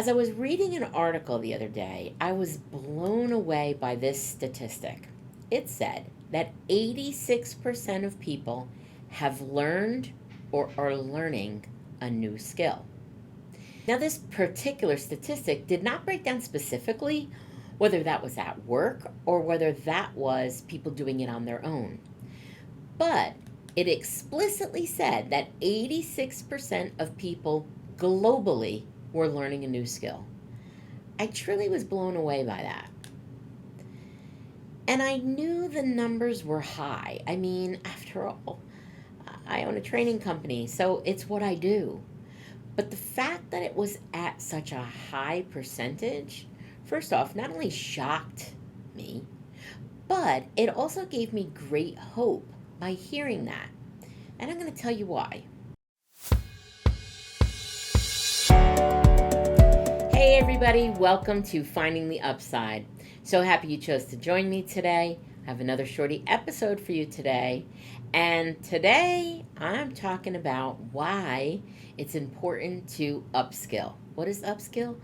As I was reading an article the other day, I was blown away by this statistic. It said that 86% of people have learned or are learning a new skill. Now, this particular statistic did not break down specifically whether that was at work or whether that was people doing it on their own. But it explicitly said that 86% of people globally were learning a new skill. I truly was blown away by that. And I knew the numbers were high. I mean, after all, I own a training company, so it's what I do. But the fact that it was at such a high percentage, first off, not only shocked me, but it also gave me great hope by hearing that. And I'm going to tell you why. Hey everybody, welcome to Finding the Upside. So happy you chose to join me today. I have another shorty episode for you today. And today I'm talking about why it's important to upskill. What is upskill?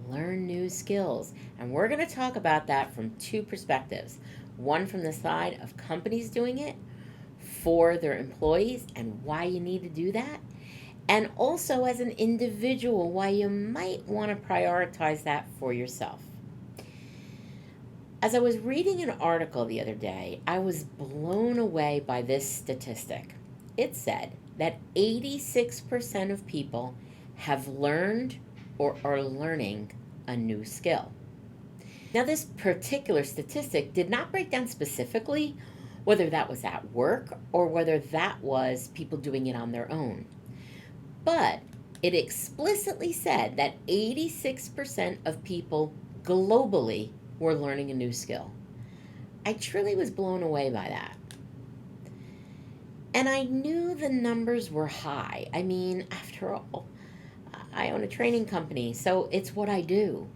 Learn new skills. And we're going to talk about that from two perspectives. One from the side of companies doing it for their employees and why you need to do that. And also as an individual, why you might want to prioritize that for yourself. As I was reading an article the other day, I was blown away by this statistic. It said that 86% of people have learned or are learning a new skill. Now, this particular statistic did not break down specifically whether that was at work or whether that was people doing it on their own. But it explicitly said that 86% of people globally were learning a new skill. I truly was blown away by that. And I knew the numbers were high. I mean, after all, I own a training company, so it's what I do.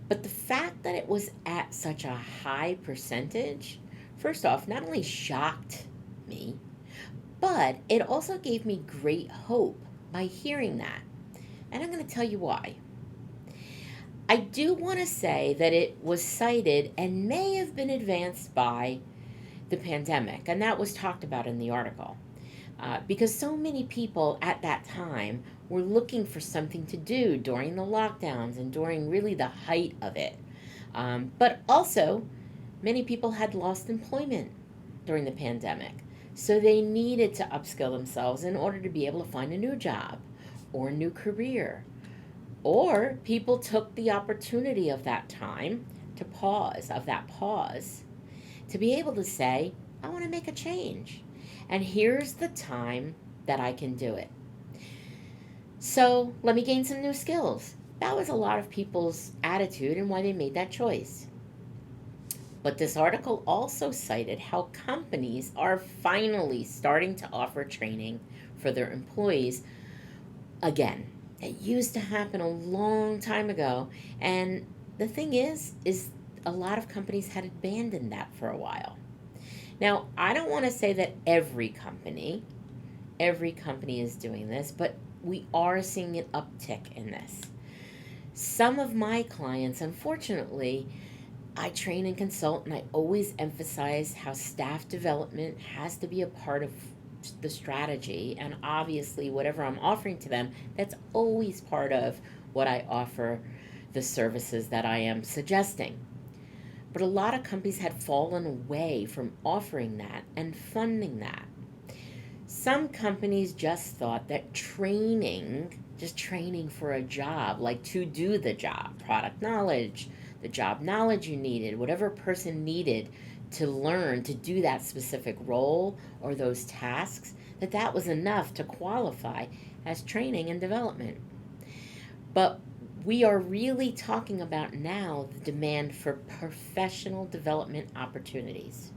But the fact that it was at such a high percentage, first off, not only shocked me, but it also gave me great hope by hearing that. And I'm going to tell you why. I do want to say that it was cited and may have been advanced by the pandemic, and that was talked about in the article. Because so many people at that time were looking for something to do during the lockdowns and during really the height of it. But also, many people had lost employment during the pandemic. So they needed to upskill themselves in order to be able to find a new job or a new career. Or people took the opportunity of that time to pause, to be able to say, I want to make a change. And here's the time that I can do it. So let me gain some new skills. That was a lot of people's attitude and why they made that choice. But this article also cited how companies are finally starting to offer training for their employees again. It used to happen a long time ago, and the thing is a lot of companies had abandoned that for a while. Now, I don't want to say that every company is doing this, but we are seeing an uptick in this. Some of my clients, unfortunately, I train and consult, and I always emphasize how staff development has to be a part of the strategy. And obviously, whatever I'm offering to them, that's always part of what I offer, the services that I am suggesting. But a lot of companies had fallen away from offering that and funding that. Some companies just thought that just training for a job, like to do the job, product knowledge, the job knowledge you needed, whatever a person needed to learn to do that specific role or those tasks, that was enough to qualify as training and development. But we are really talking about now the demand for professional development opportunities.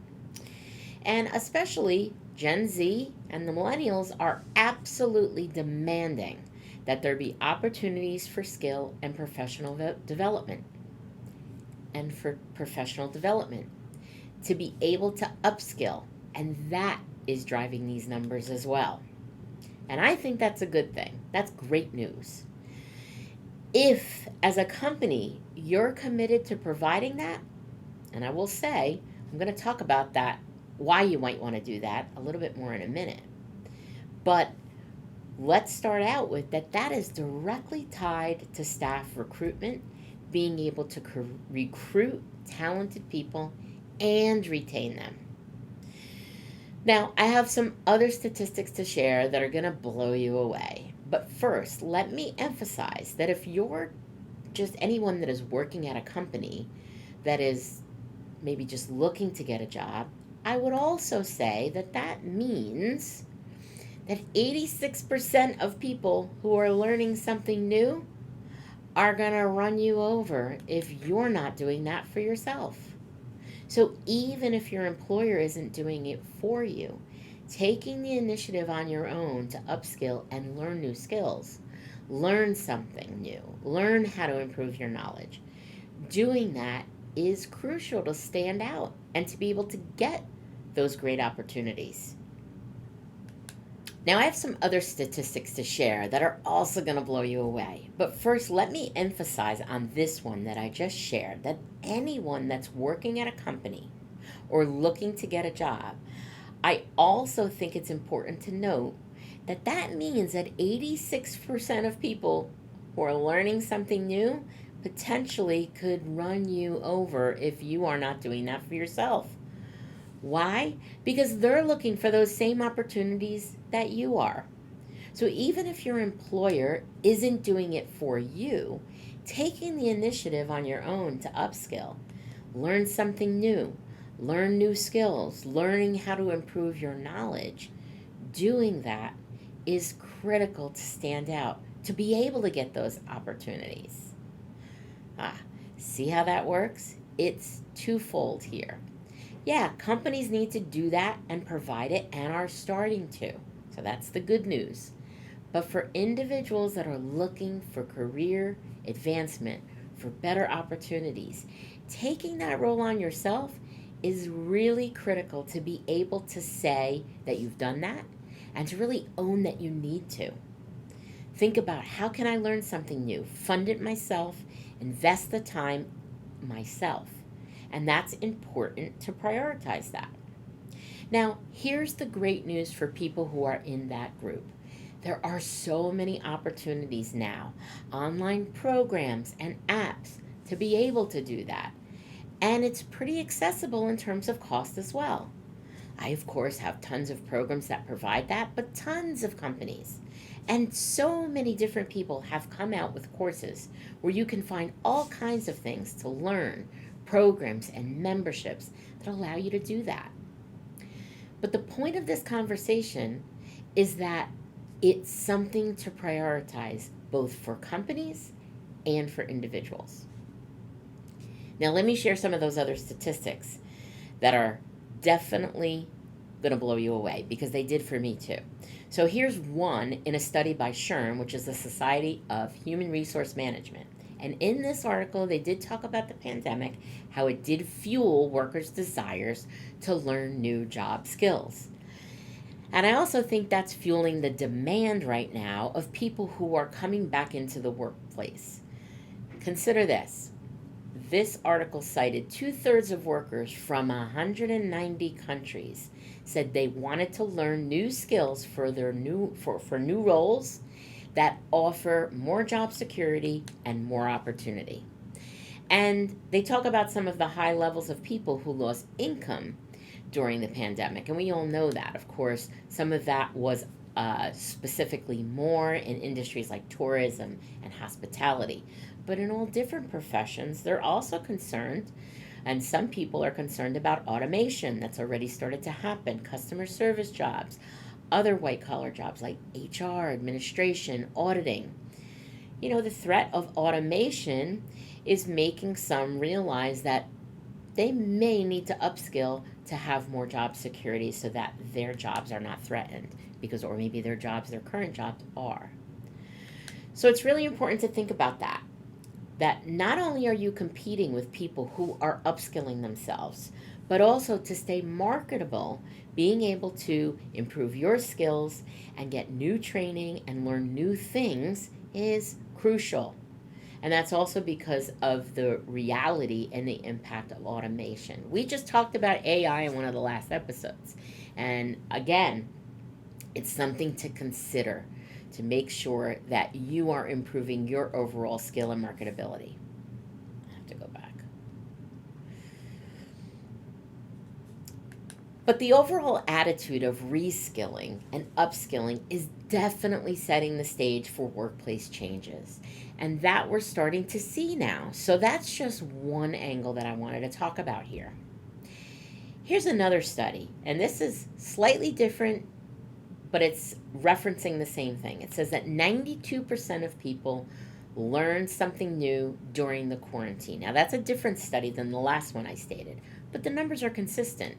And especially Gen Z and the millennials are absolutely demanding that there be opportunities for skill and professional development. And for professional development, to be able to upskill. And that is driving these numbers as well. And I think that's a good thing. That's great news. If as a company, you're committed to providing that. And I will say, I'm going to talk about that, why you might want to do that a little bit more in a minute. But let's start out with that is directly tied to staff recruitment, being able to recruit talented people and retain them. Now, I have some other statistics to share that are going to blow you away. But first, let me emphasize that if you're just anyone that is working at a company that is maybe just looking to get a job, I would also say that means that 86% of people who are learning something new are going to run you over if you're not doing that for yourself. So even if your employer isn't doing it for you, taking the initiative on your own to upskill and learn new skills, learn something new, learn how to improve your knowledge, doing that is crucial to stand out and to be able to get those great opportunities. Now, I have some other statistics to share that are also going to blow you away. But first, let me emphasize on this one that I just shared, that anyone that's working at a company or looking to get a job, I also think it's important to note that means that 86% of people who are learning something new potentially could run you over if you are not doing that for yourself. Why? Because they're looking for those same opportunities that you are. So even if your employer isn't doing it for you, taking the initiative on your own to upskill, learn something new, learn new skills, learning how to improve your knowledge, doing that is critical to stand out, to be able to get those opportunities. See how that works? It's twofold here. Yeah, companies need to do that and provide it and are starting to. So that's the good news. But for individuals that are looking for career advancement, for better opportunities, taking that role on yourself is really critical to be able to say that you've done that and to really own that you need to. Think about, how can I learn something new? Fund it myself, invest the time myself. And that's important to prioritize that. Now, here's the great news for people who are in that group. There are so many opportunities now, online programs and apps to be able to do that. And it's pretty accessible in terms of cost as well. I, of course, have tons of programs that provide that, but tons of companies. And so many different people have come out with courses where you can find all kinds of things to learn, programs and memberships that allow you to do that. But the point of this conversation is that it's something to prioritize both for companies and for individuals. Now, let me share some of those other statistics that are definitely going to blow you away, because they did for me too. So here's one in a study by SHRM, which is the Society of Human Resource Management. And in this article, they did talk about the pandemic, how it did fuel workers' desires to learn new job skills. And I also think that's fueling the demand right now of people who are coming back into the workplace. Consider this. This article cited 2/3 of workers from 190 countries said they wanted to learn new skills for their new roles that offer more job security and more opportunity. And they talk about some of the high levels of people who lost income during the pandemic. And we all know that, of course, some of that was specifically more in industries like tourism and hospitality. But in all different professions, they're also concerned, and some people are concerned about automation that's already started to happen, customer service jobs, other white-collar jobs like HR, administration, auditing. You know, the threat of automation is making some realize that they may need to upskill to have more job security so that their jobs are not threatened, because, or maybe their current jobs are. So it's really important to think about that not only are you competing with people who are upskilling themselves, but also to stay marketable, being able to improve your skills and get new training and learn new things is crucial. And that's also because of the reality and the impact of automation. We just talked about AI in one of the last episodes. And again, it's something to consider to make sure that you are improving your overall skill and marketability. I have to go back. But the overall attitude of reskilling and upskilling is definitely setting the stage for workplace changes. And that we're starting to see now. So that's just one angle that I wanted to talk about here. Here's another study, and this is slightly different, but it's referencing the same thing. It says that 92% of people learned something new during the quarantine. Now, that's a different study than the last one I stated, but the numbers are consistent.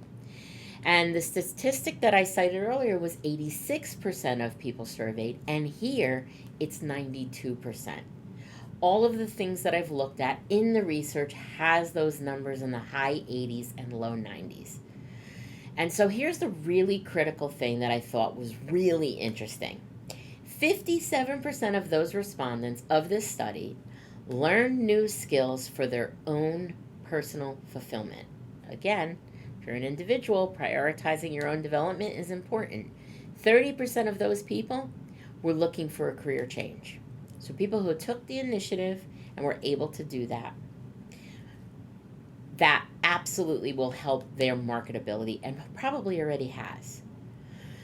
And the statistic that I cited earlier was 86% of people surveyed, and here it's 92%. All of the things that I've looked at in the research has those numbers in the high 80s and low 90s. And so here's the really critical thing that I thought was really interesting. 57% of those respondents of this study learned new skills for their own personal fulfillment. Again, if you're an individual, prioritizing your own development is important. 30% of those people were looking for a career change. So people who took the initiative and were able to do that, that absolutely will help their marketability and probably already has.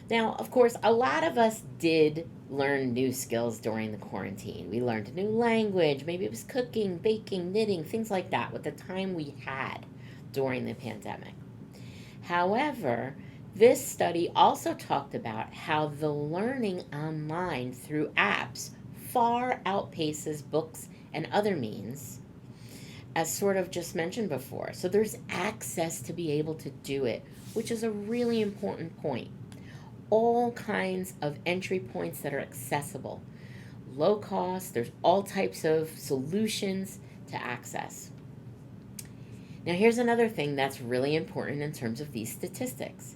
Now, of course, a lot of us did learn new skills during the quarantine. We learned a new language, maybe it was cooking, baking, knitting, things like that with the time we had during the pandemic. However, this study also talked about how the learning online through apps far outpaces books and other means, as sort of just mentioned before. So there's access to be able to do it, which is a really important point. All kinds of entry points that are accessible, low cost, there's all types of solutions to access. Now, here's another thing that's really important in terms of these statistics.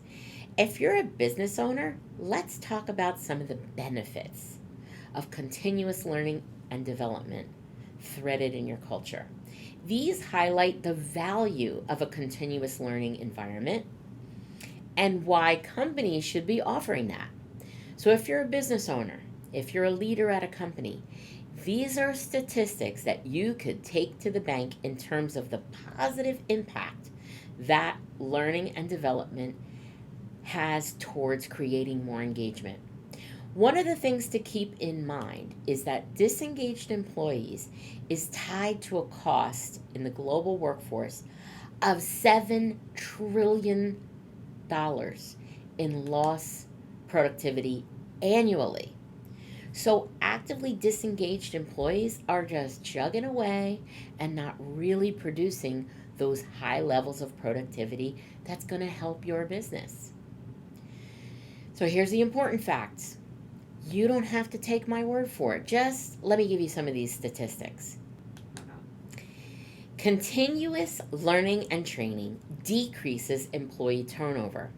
If you're a business owner, let's talk about some of the benefits of continuous learning and development threaded in your culture. These highlight the value of a continuous learning environment and why companies should be offering that. So if you're a business owner, if you're a leader at a company, these are statistics that you could take to the bank in terms of the positive impact that learning and development has towards creating more engagement. One of the things to keep in mind is that disengaged employees is tied to a cost in the global workforce of $7 trillion in lost productivity annually. So actively disengaged employees are just chugging away and not really producing those high levels of productivity that's going to help your business. So here's the important facts. You don't have to take my word for it. Just let me give you some of these statistics. Continuous learning and training decreases employee turnover.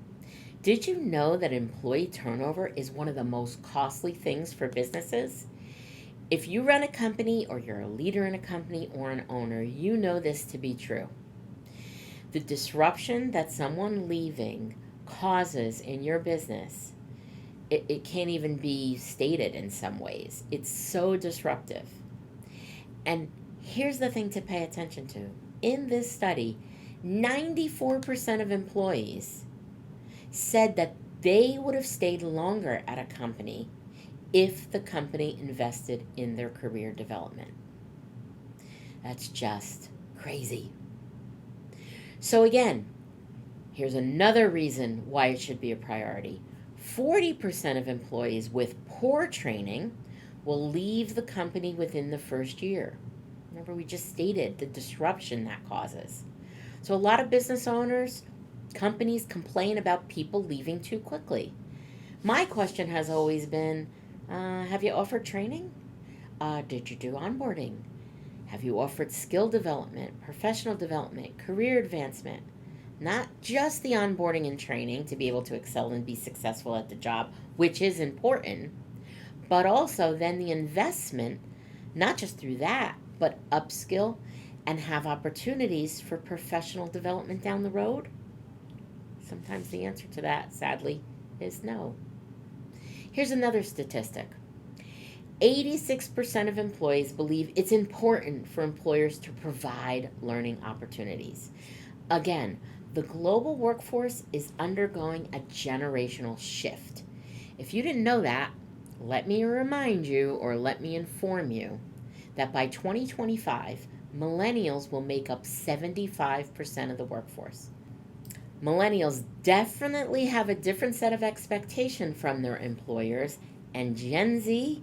Did you know that employee turnover is one of the most costly things for businesses? If you run a company or you're a leader in a company or an owner, you know this to be true. The disruption that someone leaving causes in your business, it can't even be stated in some ways. It's so disruptive. And here's the thing to pay attention to. In this study, 94% of employees said that they would have stayed longer at a company if the company invested in their career development. That's just crazy. So again, here's another reason why it should be a priority. 40% of employees with poor training will leave the company within the first year. Remember, we just stated the disruption that causes. So a lot of business owners, companies complain about people leaving too quickly. My question has always been, have you offered training? Did you do onboarding? Have you offered skill development, professional development, career advancement? Not just the onboarding and training to be able to excel and be successful at the job, which is important, but also then the investment, not just through that, but upskill and have opportunities for professional development down the road? Sometimes the answer to that, sadly, is no. Here's another statistic. 86% of employees believe it's important for employers to provide learning opportunities. Again, the global workforce is undergoing a generational shift. If you didn't know that, let me remind you or let me inform you that by 2025, millennials will make up 75% of the workforce. Millennials definitely have a different set of expectation from their employers, and Gen Z,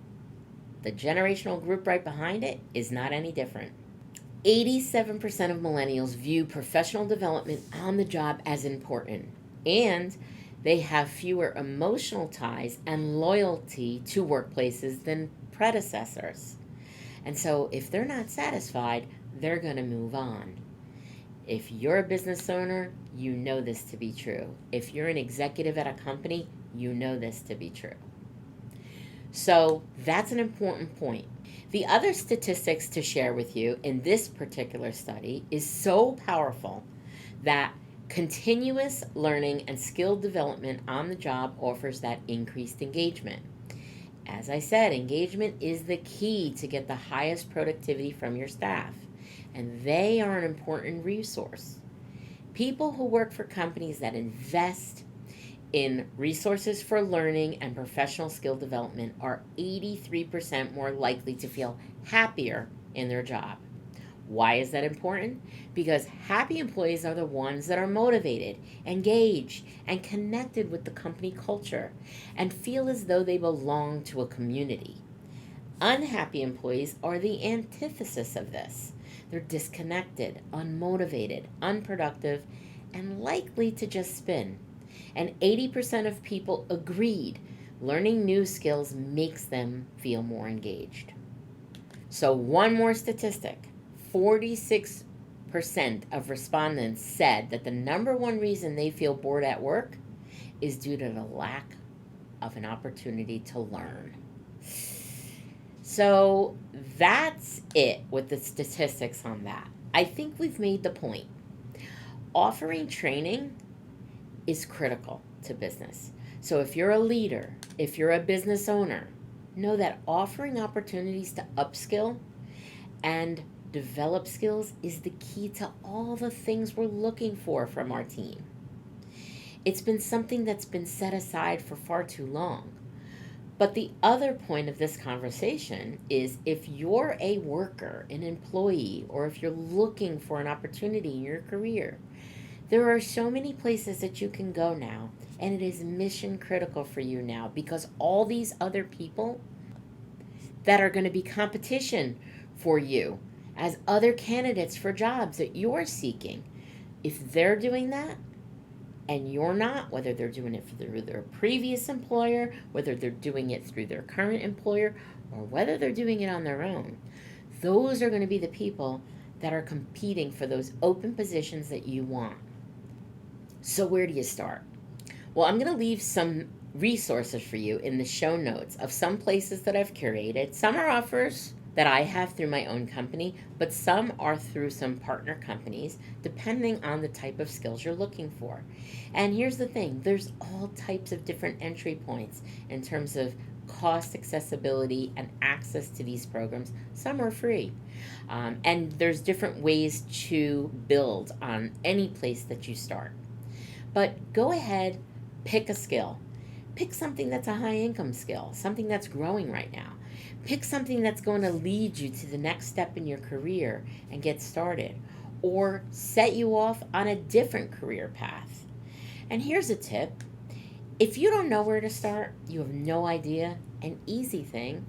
the generational group right behind it, is not any different. 87% of millennials view professional development on the job as important, and they have fewer emotional ties and loyalty to workplaces than predecessors. And so if they're not satisfied, they're going to move on. If you're a business owner, you know this to be true. If you're an executive at a company, you know this to be true. So that's an important point. The other statistics to share with you in this particular study is so powerful that continuous learning and skill development on the job offers that increased engagement. As I said, engagement is the key to get the highest productivity from your staff, and they are an important resource. People who work for companies that invest in resources for learning and professional skill development are 83% more likely to feel happier in their job. Why is that important? Because happy employees are the ones that are motivated, engaged, and connected with the company culture and feel as though they belong to a community. Unhappy employees are the antithesis of this. They're disconnected, unmotivated, unproductive, and likely to just spin. And 80% of people agreed learning new skills makes them feel more engaged. So one more statistic. 46% of respondents said that the number one reason they feel bored at work is due to the lack of an opportunity to learn. So that's it with the statistics on that. I think we've made the point. Offering training is critical to business. So if you're a leader, if you're a business owner, know that offering opportunities to upskill and develop skills is the key to all the things we're looking for from our team. It's been something that's been set aside for far too long. But the other point of this conversation is if you're a worker, an employee, or if you're looking for an opportunity in your career, there are so many places that you can go now, and it is mission critical for you now because all these other people that are going to be competition for you as other candidates for jobs that you're seeking, if they're doing that and you're not, whether they're doing it through their previous employer, whether they're doing it through their current employer, or whether they're doing it on their own, those are going to be the people that are competing for those open positions that you want. So where do you start? Well, I'm going to leave some resources for you in the show notes of some places that I've curated. Some are offers that I have through my own company, but some are through some partner companies, depending on the type of skills you're looking for. And here's the thing, there's all types of different entry points in terms of cost accessibility and access to these programs. Some are free. And there's different ways to build on any place that you start. But go ahead, pick a skill. Pick something that's a high income skill, something that's growing right now. Pick something that's going to lead you to the next step in your career and get started, or set you off on a different career path. And here's a tip. If you don't know where to start, you have no idea, an easy thing,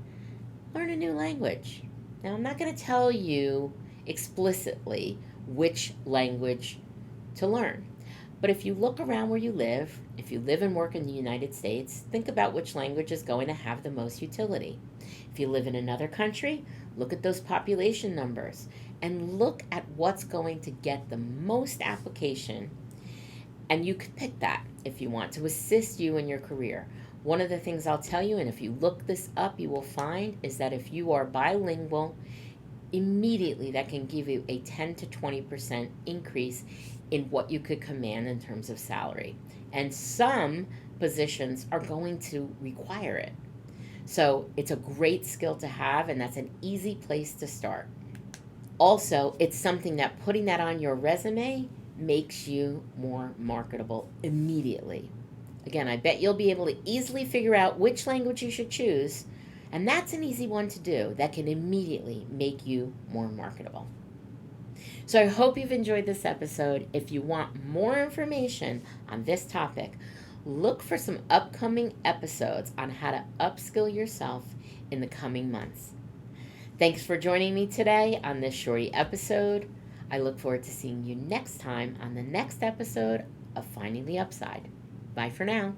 learn a new language. Now, I'm not going to tell you explicitly which language to learn. But if you look around where you live, if you live and work in the United States, think about which language is going to have the most utility. If you live in another country, look at those population numbers and look at what's going to get the most application. And you could pick that if you want to assist you in your career. One of the things I'll tell you, and if you look this up, you will find, is that if you are bilingual immediately that can give you a 10 to 20% increase in what you could command in terms of salary. And some positions are going to require it. So it's a great skill to have, and that's an easy place to start. Also, it's something that putting that on your resume makes you more marketable immediately. Again, I bet you'll be able to easily figure out which language you should choose, and that's an easy one to do that can immediately make you more marketable. So I hope you've enjoyed this episode. If you want more information on this topic, look for some upcoming episodes on how to upskill yourself in the coming months. Thanks for joining me today on this shorty episode. I look forward to seeing you next time on the next episode of Finding the Upside. Bye for now.